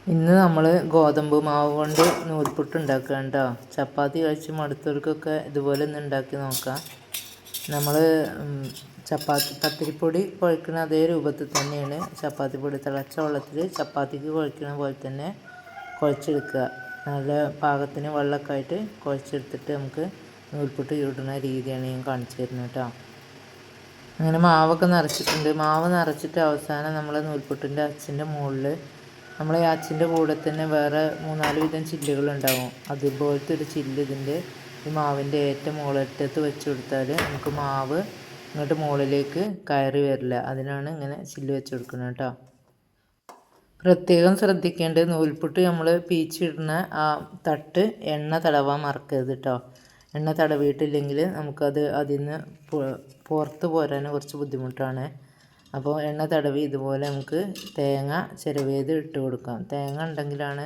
ഇന്ന് നമ്മൾ ഗോതമ്പ് മാവ് കൊണ്ട് നൂൽപുട്ട് ഉണ്ടാക്കുക കേട്ടോ. ചപ്പാത്തി കഴിച്ച് മടുത്തവർക്കൊക്കെ ഇതുപോലെ ഒന്ന് ഉണ്ടാക്കി നോക്കാം. നമ്മൾ പത്തിരിപ്പൊടി കുഴക്കുന്ന അതേ രൂപത്തിൽ തന്നെയാണ് ചപ്പാത്തിപ്പൊടി തിളച്ച വെള്ളത്തിൽ ചപ്പാത്തിക്ക് കുഴക്കുന്ന പോലെ തന്നെ കുഴച്ചെടുക്കുക. നല്ല പാകത്തിന് വെള്ളമൊക്കെ ആയിട്ട് കുഴച്ചെടുത്തിട്ട് നമുക്ക് നൂൽപുട്ട് ചുടുന്ന രീതിയാണ് ഞാൻ കാണിച്ചു തരുന്നത് കേട്ടോ. അങ്ങനെ മാവൊക്കെ നിറച്ചിട്ടുണ്ട്. മാവ് നിറച്ചിട്ട് അവസാനം നമ്മൾ നൂൽപുട്ടിൻ്റെ അച്ചിൻ്റെ മുകളിൽ നമ്മൾ ഈ അച്ചിൻ്റെ കൂടെ തന്നെ വേറെ 3-4 വിധം ചില്ലുകളുണ്ടാവും. അതുപോലത്തെ ഒരു ചില്ല് ഇതിൻ്റെ ഈ മാവിൻ്റെ ഏറ്റവും മുകളിലറ്റത്ത് വെച്ച് കൊടുത്താൽ നമുക്ക് മാവ് ഇങ്ങോട്ട് മുകളിലേക്ക് കയറി വരില്ല. അതിനാണ് ഇങ്ങനെ ചില്ല് വെച്ച് കൊടുക്കുന്നത് കേട്ടോ. പ്രത്യേകം ശ്രദ്ധിക്കേണ്ടത് നൂൽപുട്ട് നമ്മൾ പീച്ചിടുന്ന ആ തട്ട് എണ്ണ തടവാൻ മറക്കരുത് കേട്ടോ. എണ്ണ തടവിയിട്ടില്ലെങ്കിൽ നമുക്കത് അതിൽ നിന്ന് പുറത്ത് പോരാൻ കുറച്ച് ബുദ്ധിമുട്ടാണ്. അപ്പോൾ എണ്ണ തടവി ഇതുപോലെ നമുക്ക് തേങ്ങ ചിരവിയത് ഇട്ട് കൊടുക്കാം. തേങ്ങ ഉണ്ടെങ്കിലാണ്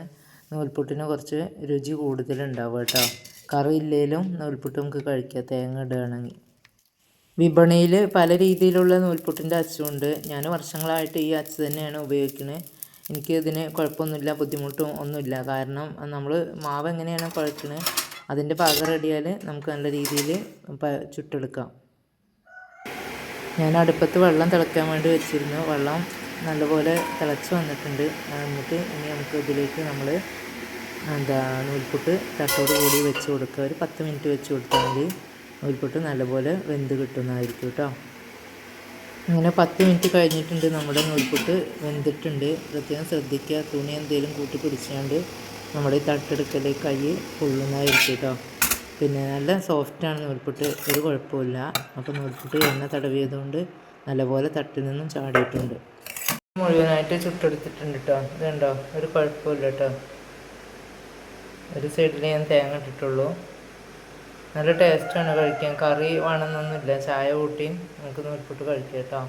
നൂൽപുട്ടിന് കുറച്ച് രുചി കൂടുതലുണ്ടാവുക കേട്ടോ. കറി ഇല്ലെങ്കിലും നൂൽപുട്ട് നമുക്ക് കഴിക്കാം തേങ്ങ ഇടുകയാണെങ്കിൽ. വിപണിയിൽ പല രീതിയിലുള്ള നൂൽപുട്ടിൻ്റെ അച്ചുണ്ട്. ഞാൻ വർഷങ്ങളായിട്ട് ഈ അച്ച് തന്നെയാണ് ഉപയോഗിക്കുന്നത്. എനിക്ക് ഇതിന് കുഴപ്പമൊന്നുമില്ല, ബുദ്ധിമുട്ടും ഒന്നുമില്ല. കാരണം നമ്മൾ മാവ് എങ്ങനെയാണ് കുഴക്കുന്നത് അതിൻ്റെ പാകം റെഡിയാൽ നമുക്ക് നല്ല രീതിയിൽ ചുട്ടെടുക്കാം. ഞാൻ അടുപ്പത്ത് വെള്ളം തിളയ്ക്കാൻ വേണ്ടി വെച്ചിരുന്നു. വെള്ളം നല്ലപോലെ തിളച്ച് വന്നിട്ടുണ്ട്. എന്നിട്ട് ഇനി നമുക്ക് ഇതിലേക്ക് നമ്മൾ നൂൽപുട്ട് തട്ടോട് കൂടി വെച്ച് കൊടുക്കുക. ഒരു 10 മിനിറ്റ് വെച്ച് കൊടുത്താൽ മതി. നൂൽപുട്ട് നല്ലപോലെ വെന്ത് കിട്ടുന്നതായിരിക്കും കേട്ടോ. അങ്ങനെ 10 മിനിറ്റ് കഴിഞ്ഞിട്ടുണ്ട്. നമ്മുടെ നൂൽപുട്ട് വെന്തിട്ടുണ്ട്. പ്രത്യേകം ശ്രദ്ധിക്കുക, തുണി എന്തെങ്കിലും കൂട്ടി പിടിച്ചാണ്ട് നമ്മുടെ ഈ തട്ടെടുക്കൽ കൈ പൊള്ളുന്നതായിരിക്കും കേട്ടോ. പിന്നെ നല്ല സോഫ്റ്റാണ് നൂൽപുട്ട്, ഒരു കുഴപ്പമില്ല. അപ്പോൾ നൂൽപുട്ട് എണ്ണ തടവിയതുകൊണ്ട് നല്ലപോലെ തട്ടിൽ നിന്നും ചാടിയിട്ടുണ്ട്. മുഴുവനായിട്ട് ചുട്ടെടുത്തിട്ടുണ്ട് കേട്ടോ. ഇതുണ്ടോ, ഒരു കുഴപ്പമില്ല കേട്ടോ. ഒരു സൈഡിൽ ഞാൻ തേങ്ങ ഇട്ടിട്ടുള്ളൂ. നല്ല ടേസ്റ്റാണ് കഴിക്കാൻ. കറി വേണമെന്നൊന്നുമില്ല, ചായ കൂട്ടി നമുക്ക് നൂൽപുട്ട് കഴിക്കാം കേട്ടോ.